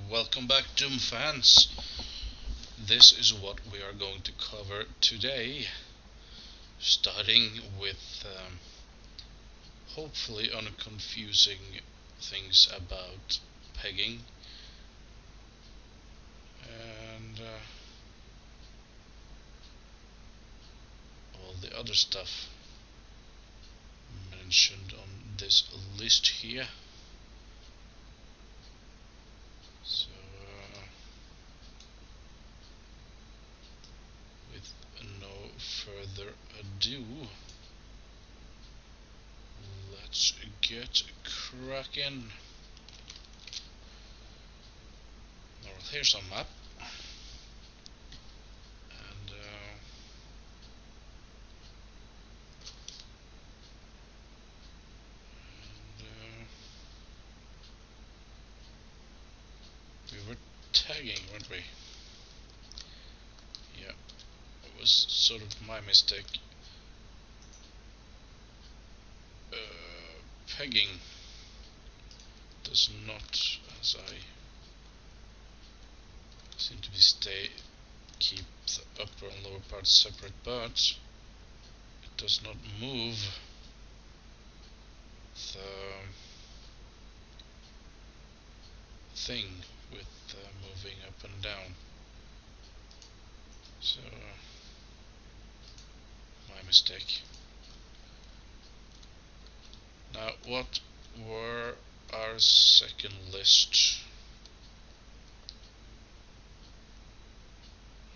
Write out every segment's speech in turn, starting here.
Welcome back, Doom fans. This is what we are going to cover today, starting with hopefully unconfusing things about pegging and all the other stuff mentioned on this list here. So with no further ado, let's get cracking. Well, here's our map, and we were tagging, weren't we? Yeah, it was sort of my mistake. Pegging does not, as I seem to be keep the upper and lower parts separate, but it does not move the thing with moving up and down. So my mistake. Now, what were our second list?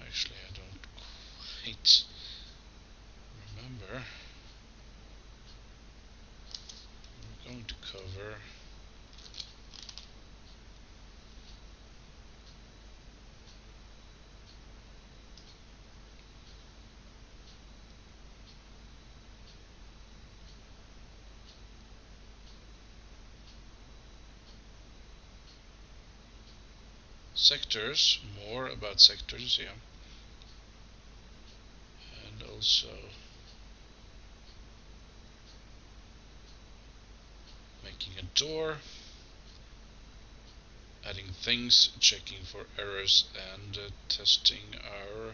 Actually, I don't quite remember. We're going to cover sectors, more about sectors, yeah, and also making a door, adding things, checking for errors, and testing our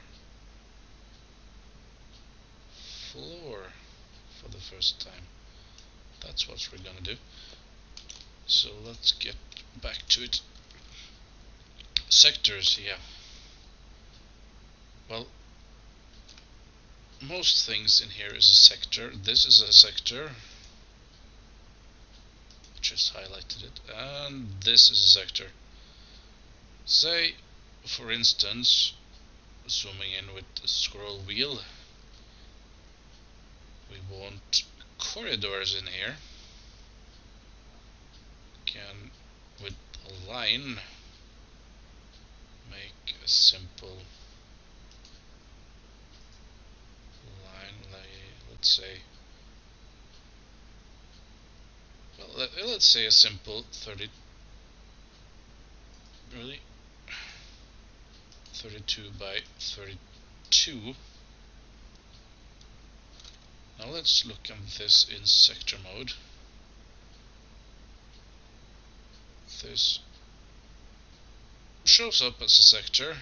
floor for the first time. That's what we're gonna do. So let's get back to it. Sectors, yeah. Well, most things in here is a sector. This is a sector. Just highlighted it. And this is a sector. Say, for instance, zooming in with the scroll wheel, we want corridors in here. Can, with a line, make a simple line, like, let's say, well, let's say a simple 30, really, 32 by 32. Now let's look at this in sector mode. This shows up as a sector,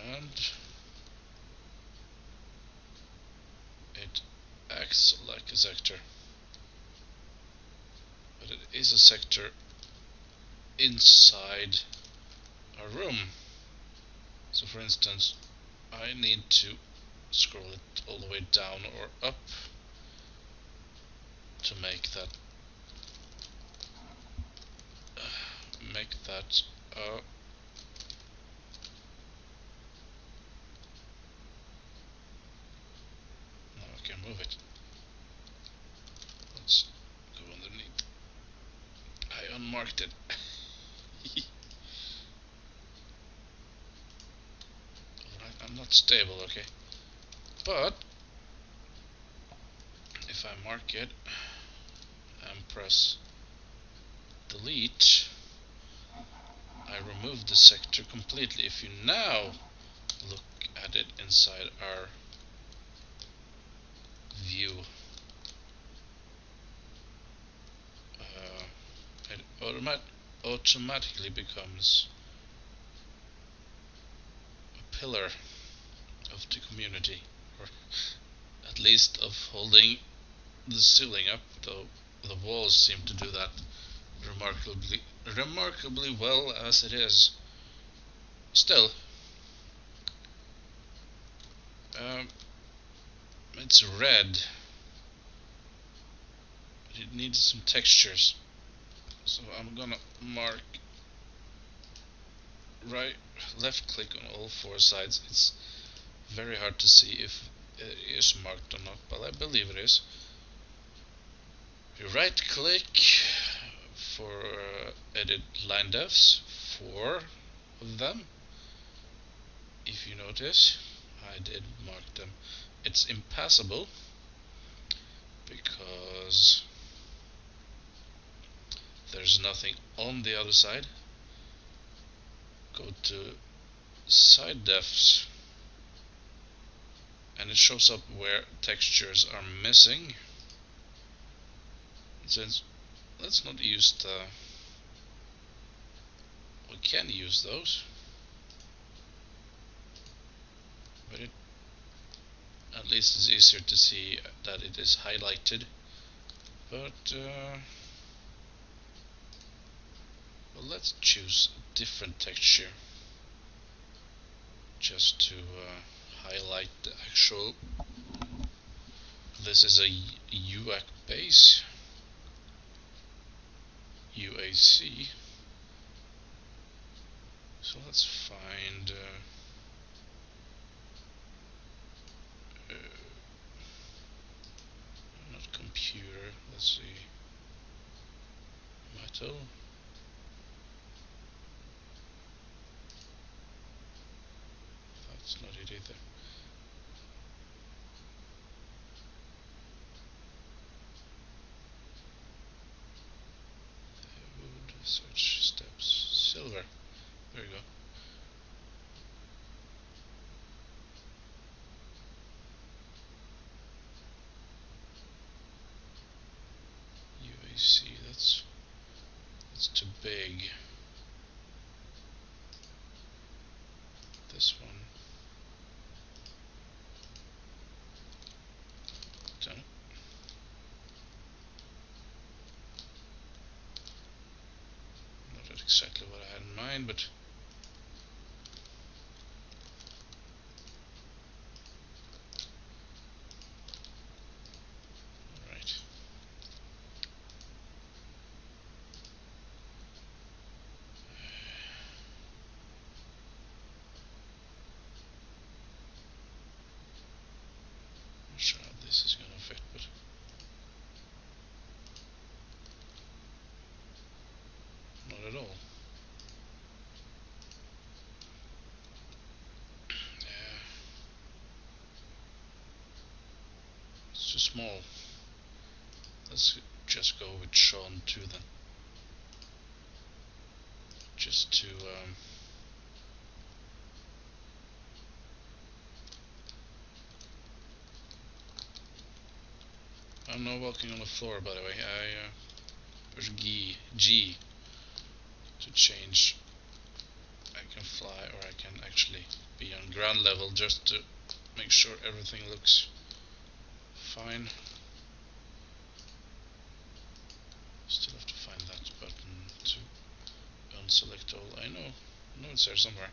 and it acts like a sector, but it is a sector inside a room. So for instance, I need to scroll it all the way down or up to make that now I can move it. Let's go underneath. I unmarked it. Alright, I'm not stable, okay. But if I mark it and press delete, I remove the sector completely. If you now look at it inside our view, it automatically becomes a pillar of the community, or at least of holding the ceiling up, though the walls seem to do that remarkably well as it is. Still, it's red. It needs some textures, so I'm gonna mark left click on all four sides. It's very hard to see if it is marked or not, but I believe it is. You right click for edit line depths, 4 of them. If you notice, I did mark them. It's impassable because there's nothing on the other side. Go to side depths and it shows up where textures are missing. Since let's not use the, we can use those, but it at least is easier to see that it is highlighted. But well, let's choose a different texture just to highlight the actual. This is a UAC base, UAC. So let's find not computer. Let's see, metal. That's not it either. Wood, search steps, silver. There you go. UAC. That's too big. This one. Done. Not exactly what I had in mind, but alright. Not sure how this is gonna fit, but not at all. Yeah, it's too small. Let's just go with Sean 2 then. Just to I'm not walking on the floor, by the way. There's G to change. I can fly, or I can actually be on ground level just to make sure everything looks fine. Still have to find that button to unselect all. I know it's there somewhere.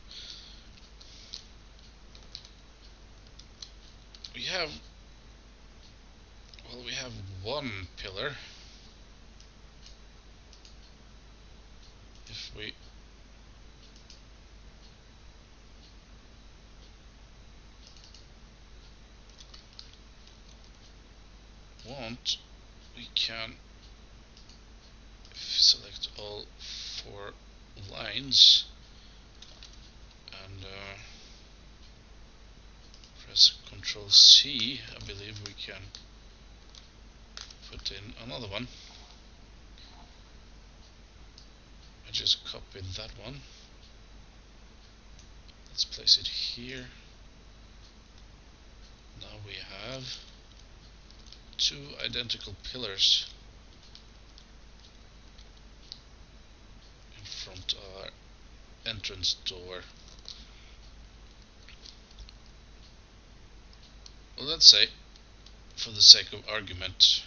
We have one pillar. If we want, we can select all 4 lines and press Ctrl C. I believe we can put in another one. I just copied that one. Let's place it here. Now we have 2 identical pillars. entrance door. Well, let's say, for the sake of argument,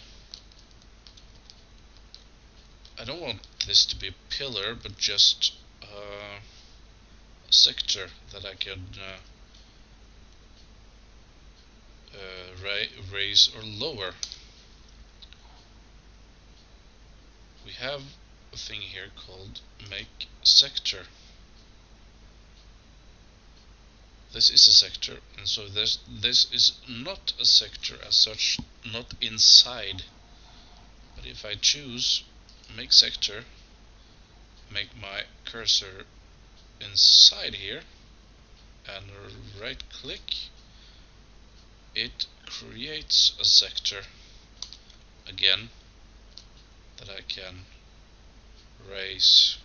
I don't want this to be a pillar, but just a sector that I can raise or lower. We have a thing here called make sector. This is a sector, and so this is not a sector as such, not inside. But if I choose make sector, make my cursor inside here, and right click, it creates a sector again that I can raise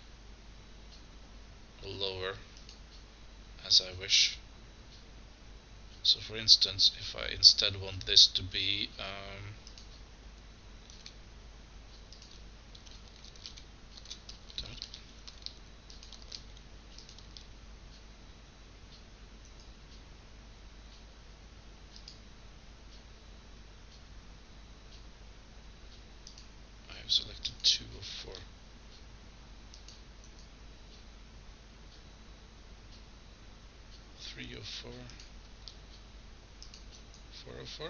or lower as I wish. So for instance, if I instead want this to be I have selected 2 of 4. 3 of 4. 4 of 4.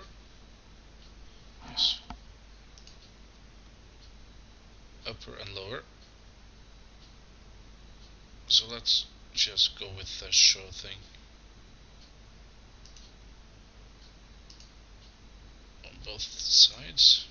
Yes. Upper and lower. So let's just go with the show thing on both sides.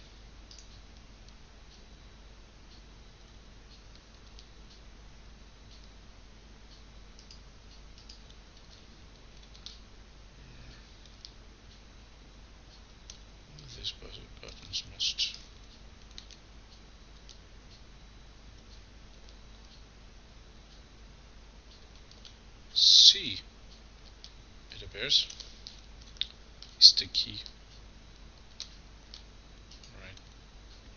These buttons must C, it appears, is the key. Right,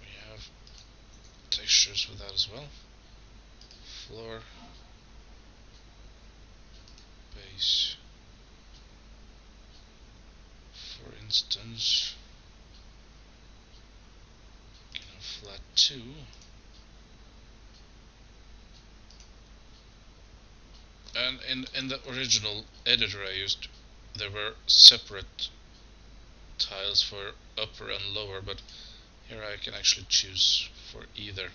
we have textures with that as well. Floor, base, for instance, flat 2. And in the original editor I used, there were separate tiles for upper and lower, but here I can actually choose for either.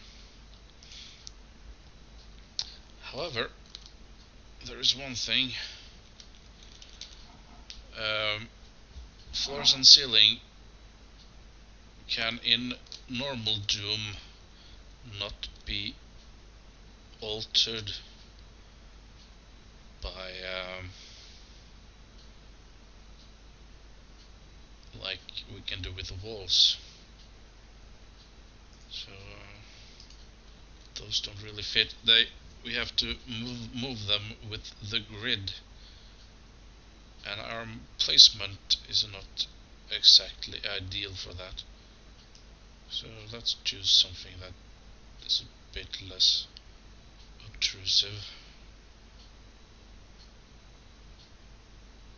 However, there is one thing. Floors and ceiling can in normal Doom not be altered by like we can do with the walls. So those don't really fit. We have to move them with the grid, and our placement is not exactly ideal for that. So let's choose something that is a bit less obtrusive.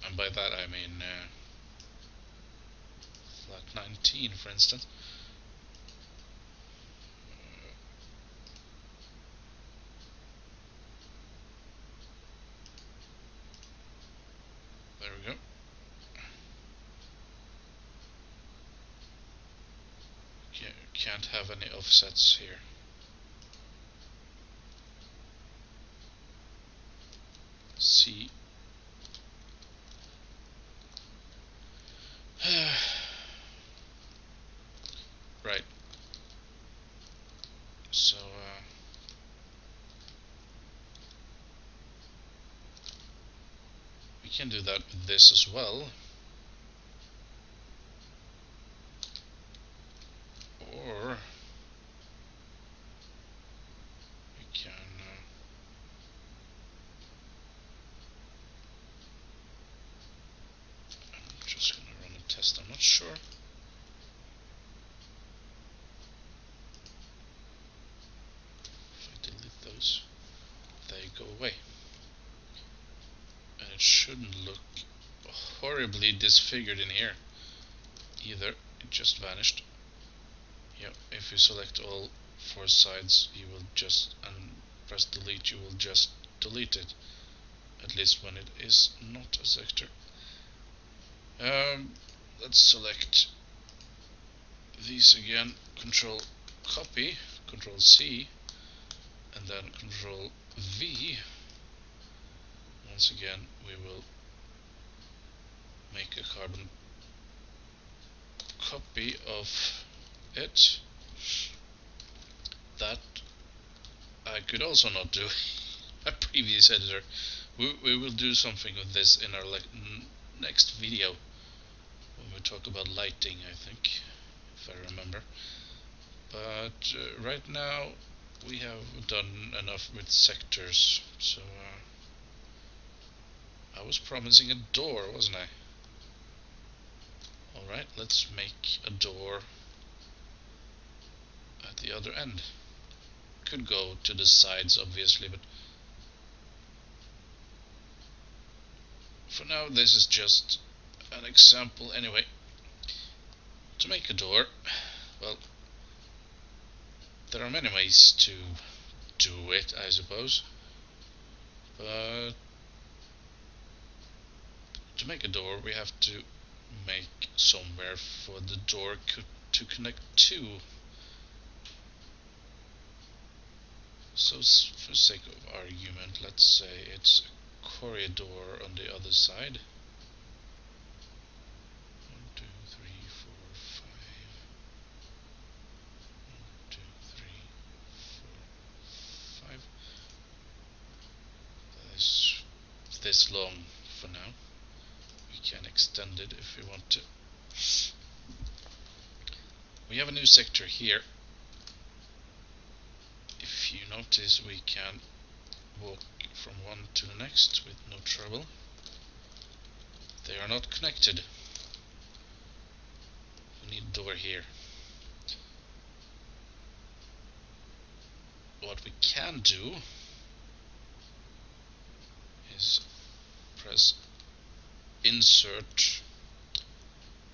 And by that I mean flat 19, for instance. There we go. Can't have any offsets here. C. Right. So we can do that with this as well. Or we can I'm just gonna run a test, I'm not sure. If I delete those, they go away. it shouldn't look horribly disfigured in here either. It just vanished. Yeah, if you select all four sides, you will just, and press delete, you will just delete it, at least when it is not a sector. Let's select these again, Control copy, Control C, and then Control V. Once again, we will make a carbon copy of it. That I could also not do. My previous editor. We will do something with this in our next video when we talk about lighting, I think, if I remember. But right now we have done enough with sectors, so I was promising a door, wasn't I? Alright, let's make a door at the other end. Could go to the sides, obviously, but for now this is just an example. Anyway, to make a door, well, there are many ways to do it, I suppose, but to make a door we have to make somewhere for the door to connect to. So for sake of argument, let's say it's a corridor on the other side. 1, 2, 3, 4, 5. 1, 2, 3, 4, 5. That is this long for now. We can extend it if we want to. We have a new sector here. If you notice, we can walk from one to the next with no trouble. They are not connected. We need a door here. What we can do is press insert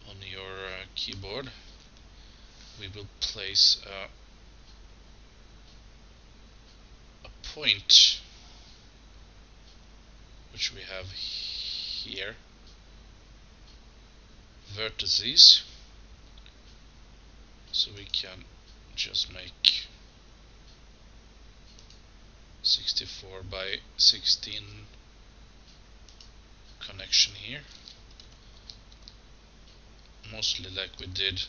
on your keyboard. We will place a point, which we have here, vertices, so we can just make 64 by 16 connection here, mostly like we did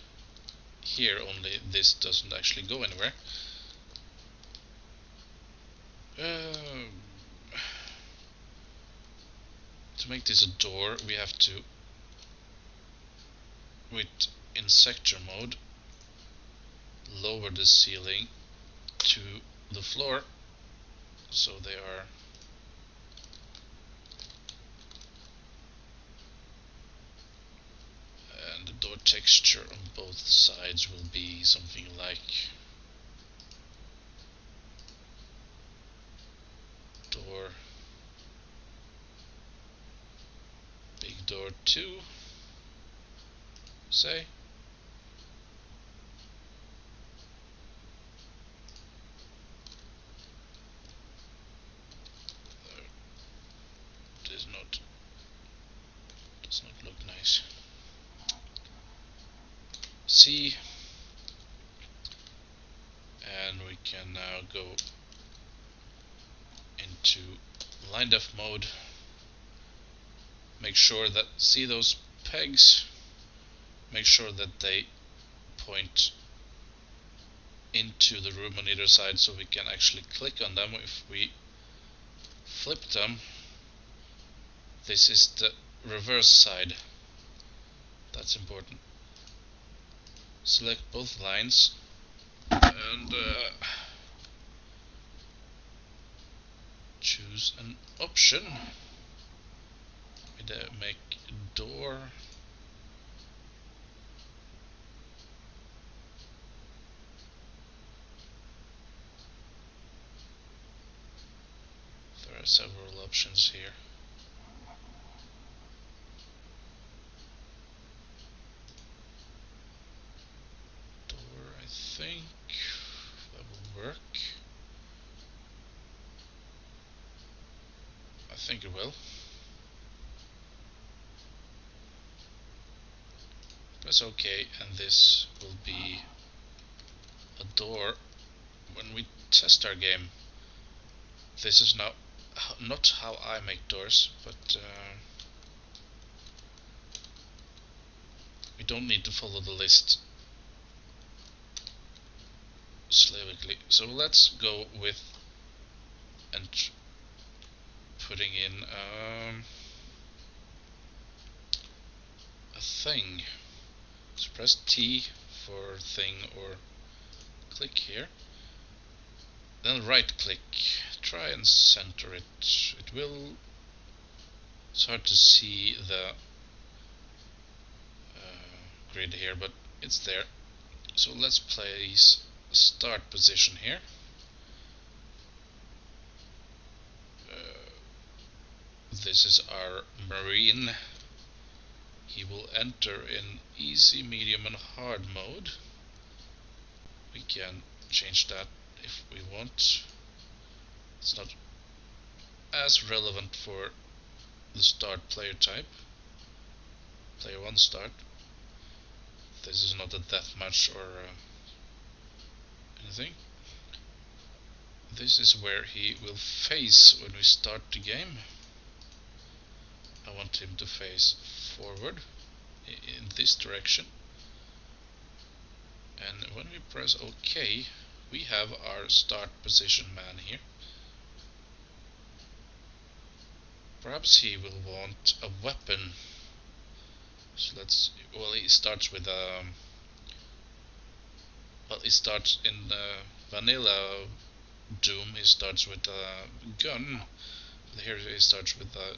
here, only this doesn't actually go anywhere. To make this a door, we have to, in sector mode, lower the ceiling to the floor, so they are and the door texture on both sides will be something like door, big door 2, say. Does not look nice. C, and we can now go into line def mode. Make sure that, see those pegs, make sure that they point into the room on either side, so we can actually click on them. If we flip them, this is the reverse side. That's important. Select both lines and choose an option. Make door. There are several options here. think it will. Press OK, and this will be a door when we test our game. This is now not how I make doors, but we don't need to follow the list slavically. So let's go with and putting in a thing. So press T for thing or click here. Then right click. Try and center it. It will. It's hard to see the grid here, but it's there. So let's place a start position here. This is our marine. He will enter in easy, medium and hard mode. We can change that if we want. It's not as relevant for the start player type. Player 1 start. This is not a deathmatch or anything. This is where he will face when we start the game. I want him to face forward in this direction. And when we press OK, we have our start position man here. Perhaps he will want a weapon. So let's. Well, he starts with a. Well, he starts in vanilla Doom. He starts with a gun. Here he starts with a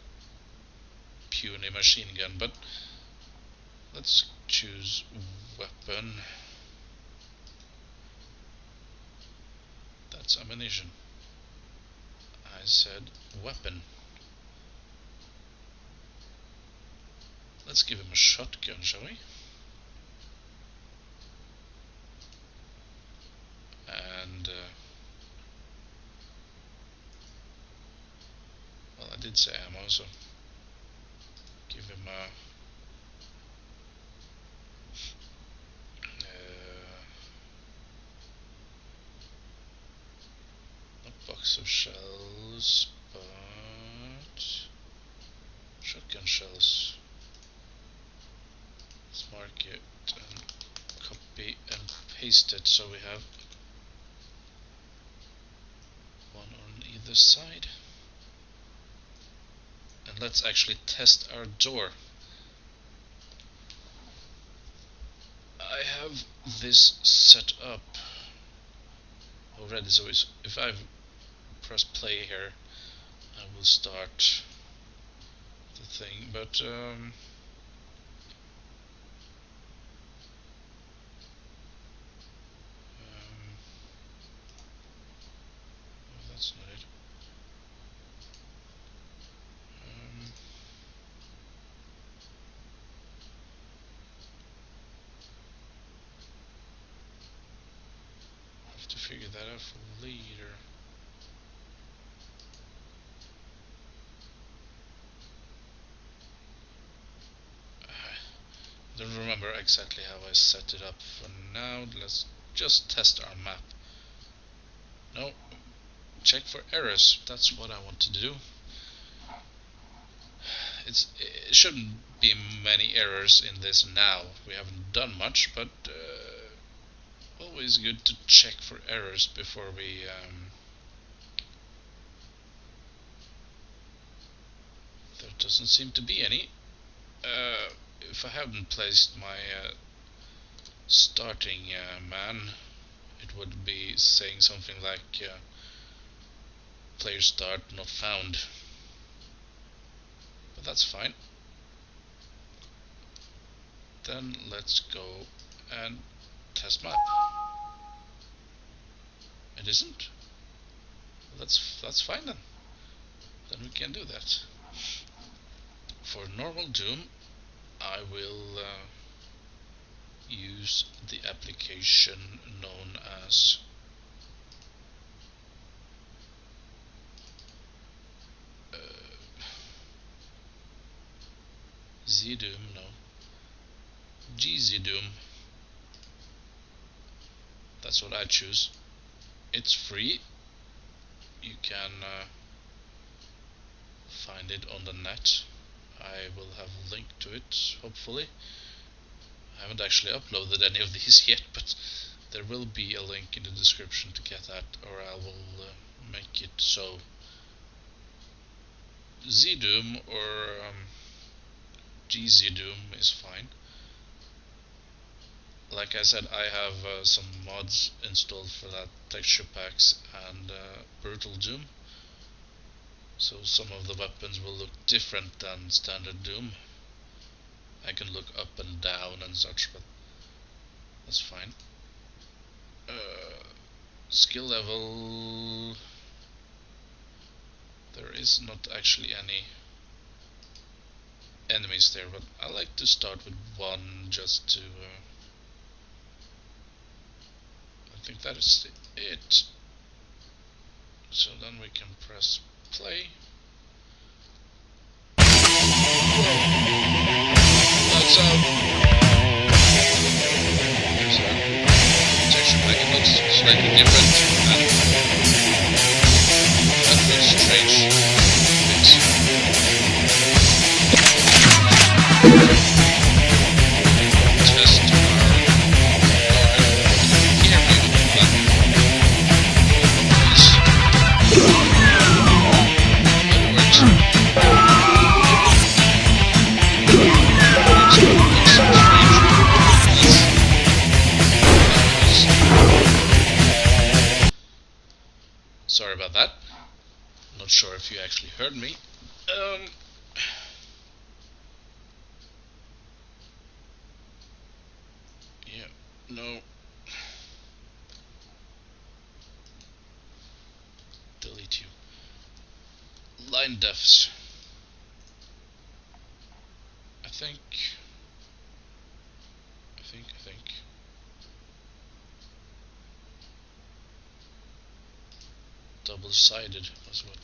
puny machine gun. But let's choose weapon. That's ammunition. I said weapon. Let's give him a shotgun, shall we? And well, I did say ammo, so give him a box of shells, but shotgun shells. Let's mark it and copy and paste it so we have one on either side. And let's actually test our door. I have this set up already, so if I press play here, I will start the thing, but well, that's not it. I have to figure that out for later. I don't remember exactly how I set it up for now. Let's just test our map. No, check for errors. That's what I want to do. It shouldn't be many errors in this now. We haven't done much, but always good to check for errors before we there doesn't seem to be any. If I hadn't placed my starting man, it would be saying something like player start not found, but that's fine. Then let's go and test map. It isn't? That's fine then. Then we can do that. For normal Doom, I will use the application known as Easy Doom, no. Jeezy Doom. That's what I choose. It's free. You can find it on the net. I will have a link to it, hopefully. I haven't actually uploaded any of these yet, but there will be a link in the description to get that, or I will make it so. Z-Doom or GZ Doom is fine. Like I said, I have some mods installed for that, texture packs and Brutal Doom. So some of the weapons will look different than standard Doom. I can look up and down and such, but that's fine. Skill level... There is not actually any enemies there, but I like to start with one just to... I think that is it. So then we can press play. That's texture pack. It looks slightly different and that looks strange. Test our here we go. Sorry about that. Not sure if you actually heard me. Yeah, no. Delete you. Line defs. I think. Double-sided was what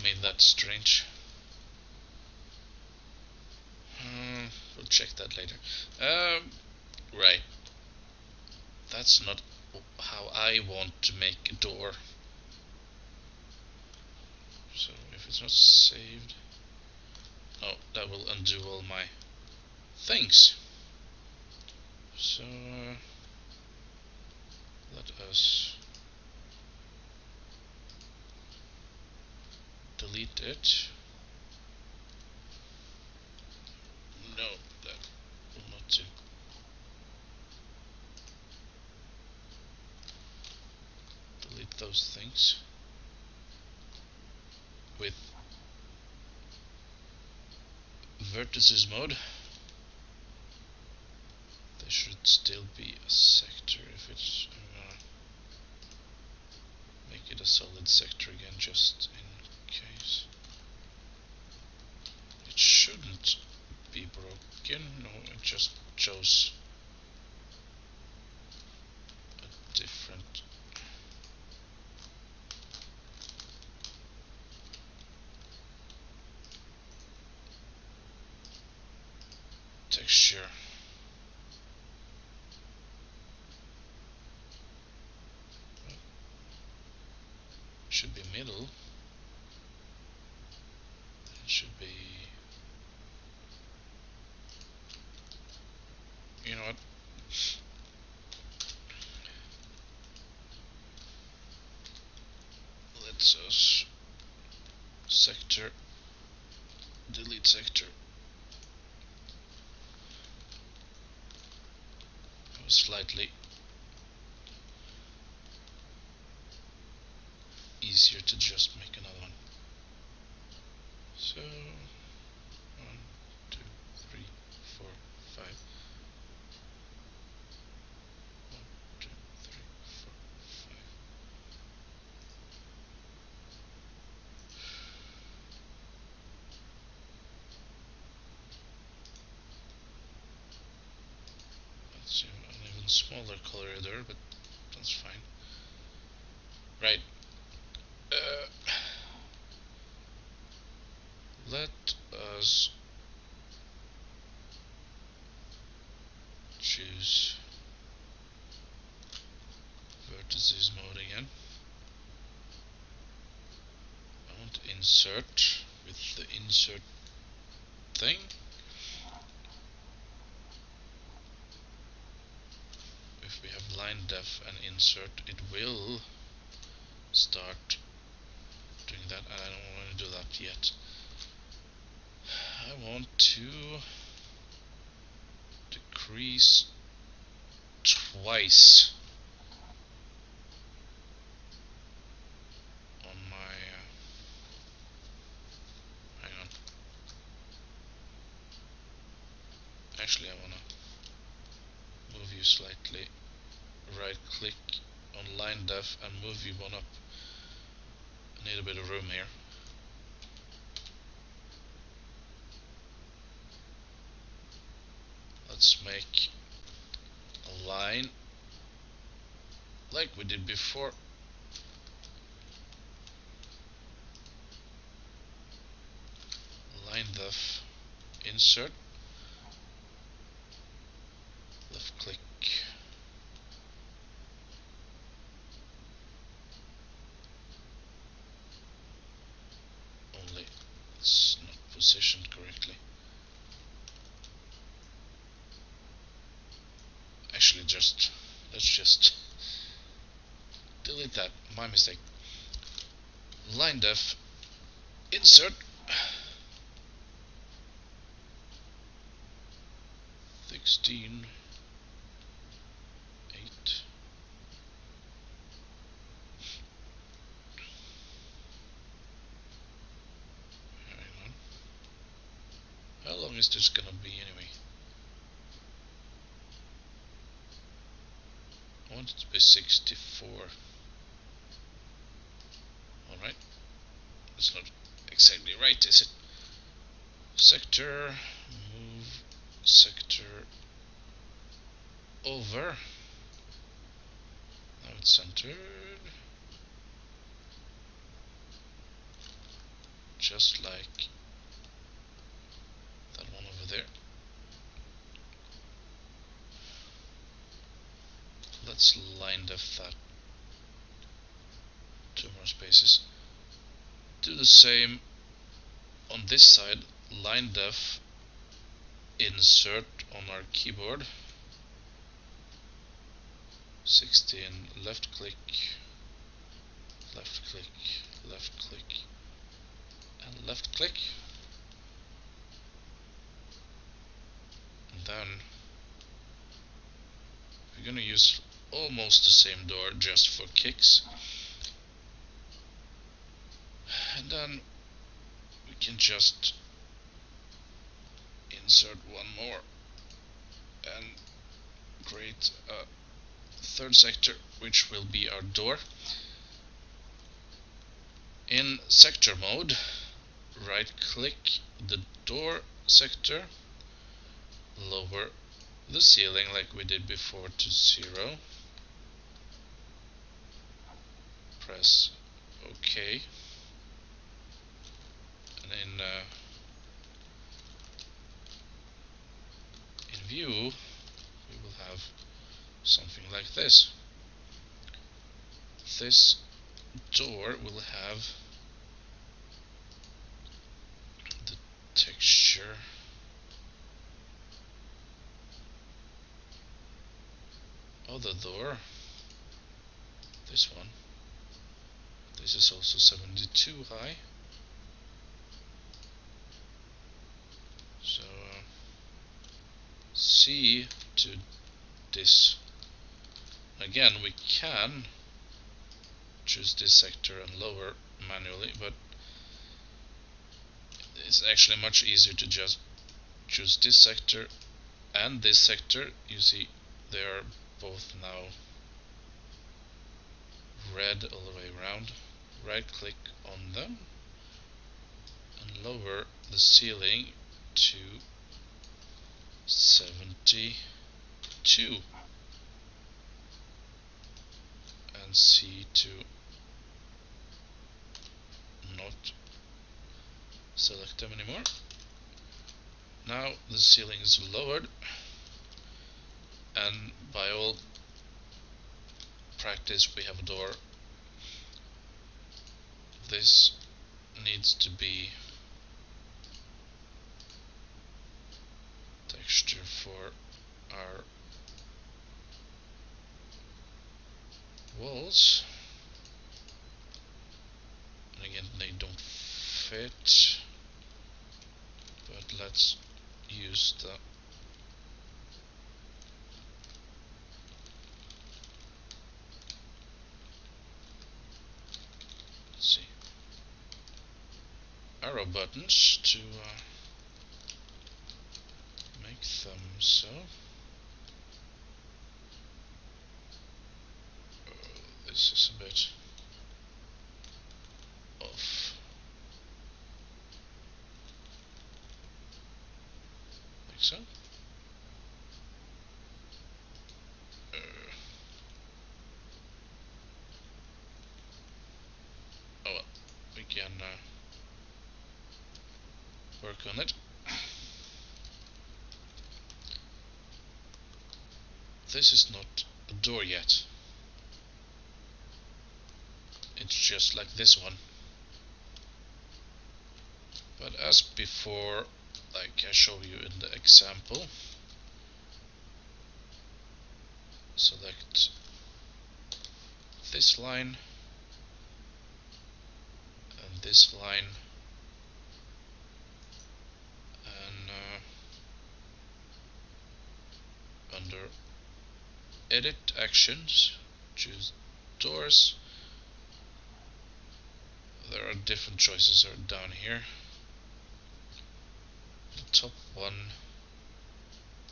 made that strange. We'll check that later. Right. That's not how I want to make a door. So if it's not saved... Oh, that will undo all my things. So let us delete it. No, that will not do. Delete those things with vertices mode. There should still be a sector if it's... I'm gonna make it a solid sector again just in case. It shouldn't be broken. No, it just shows a different texture. Should be middle. It should be... You know what? Let's us sector, delete sector. It was slightly easier to just make another one. So 1, 2, 3, 4, 5. 1, 2, 3, 4, 5. Let's see an even smaller color there, but that's fine. Right. Let us insert with the insert thing. If we have line def and insert, it will start doing that, and I don't want to do that yet. I want to decrease twice on my hang on. Actually, I want to move you slightly. Right click on line def and move you one up. I need a bit of room here. Let's make a line like we did before. Line def, insert, left click, only it's not positioned correctly. Actually, let's just delete that, my mistake. Line def, insert, 16, 8. Hang on. How long is this gonna be anyway? I want it to be 64. Alright. That's not exactly right, is it? Sector, move sector over. Now it's centered. Just like that one over there. Let's line def that 2 more spaces. Do the same on this side. Line def, insert on our keyboard. 16, left click, left click, left click, and left click. And then we're gonna use almost the same door just for kicks. And then we can just insert one more and create a third sector, which will be our door. In sector mode, right click the door sector, lower the ceiling like we did before to 0, press OK, and in view we will have something like this. This door will have the texture of the door. This one. This is also 72 high. So C to this. Again, we can choose this sector and lower manually, but it's actually much easier to just choose this sector and this sector. You see they are both now red all the way around. Right click on them and lower the ceiling to 72 and C to not select them anymore. Now the ceiling is lowered, and by all practice we have a door. This needs to be texture for our walls. And again, they don't fit, but let's use the arrow buttons to make them so. This is a bit off. Like so. Oh well, we can work on it. This is not a door yet. It's just like this one. But as before, like I show you in the example, select this line and this line, and under edit actions, choose doors. There are different choices are down here. The top one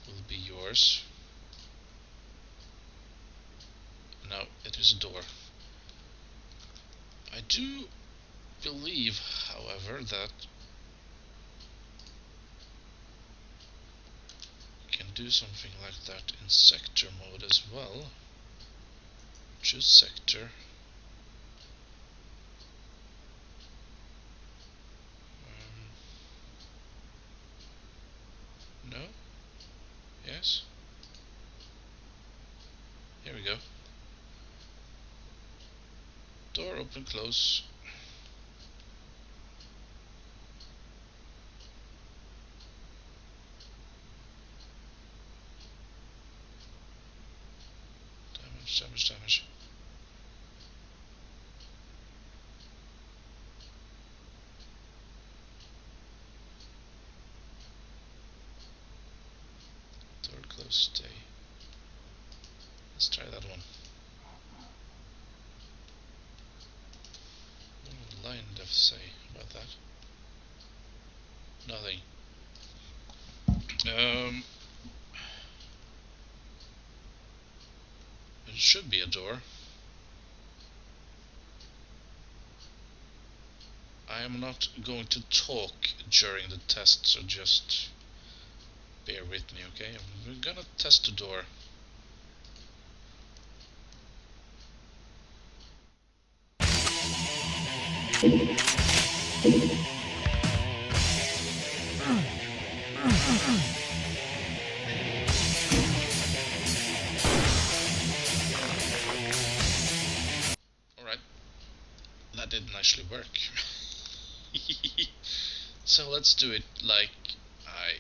will be yours. Now it is a door. I do believe, however, that we can do something like that in sector mode as well. Choose sector. No? Yes? Here we go. Door open, close. Damage, damage, damage. Door close, stay. Let's try that one. What would line def say about that? Nothing. It should be a door. I am not going to talk during the test, so just bear with me, okay? We're gonna test the door. Alright, that didn't actually work. So let's do it like I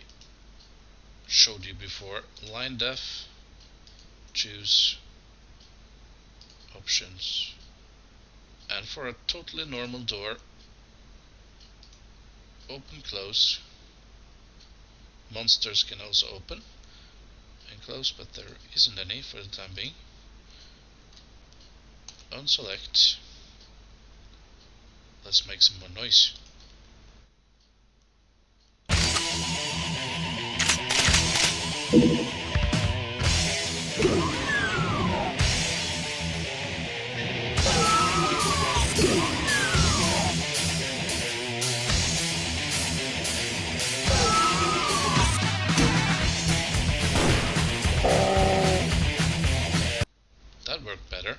showed you before. Line def, choose options, and for a totally normal door, open, close. Monsters can also open and close, but there isn't any for the time being. Unselect. Let's make some more noise. That worked better.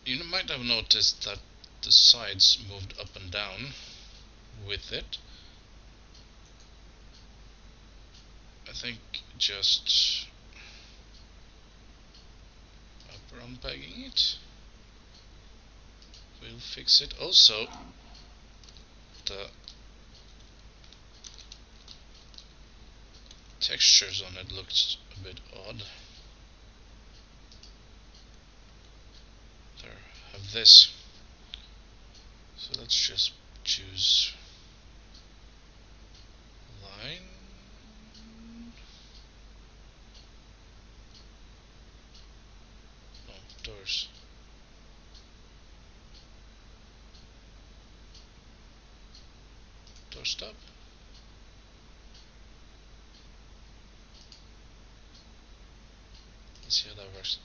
You might have noticed that the sides moved up and down with it. I think just upper unpegging it will fix it. Also, the textures on it looks a bit odd. There, have this. So let's just choose line. No, doors. Doorstop. Let's see how that works.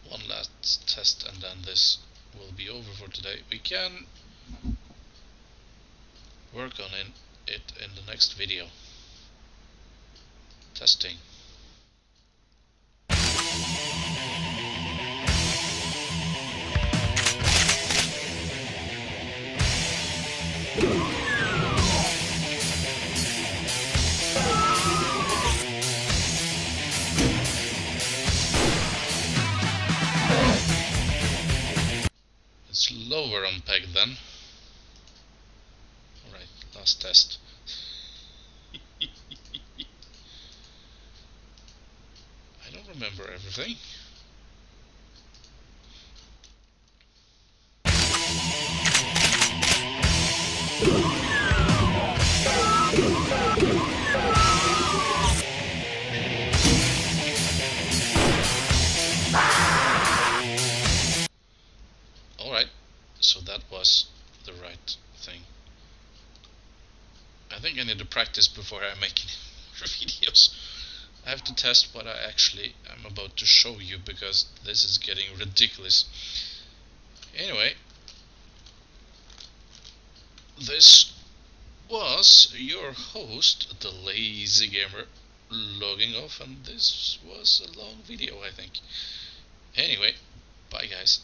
One last test and then this will be over for today. We can work on it in the next video. Testing. It's lower on peg then. Alright, last test. I don't remember everything. Alright, so that was the right thing. I think I need to practice before I make videos. I have to test what I actually am about to show you because this is getting ridiculous. Anyway, this was your host, the lazygamer, logging off, and this was a long video, I think. Anyway, bye guys.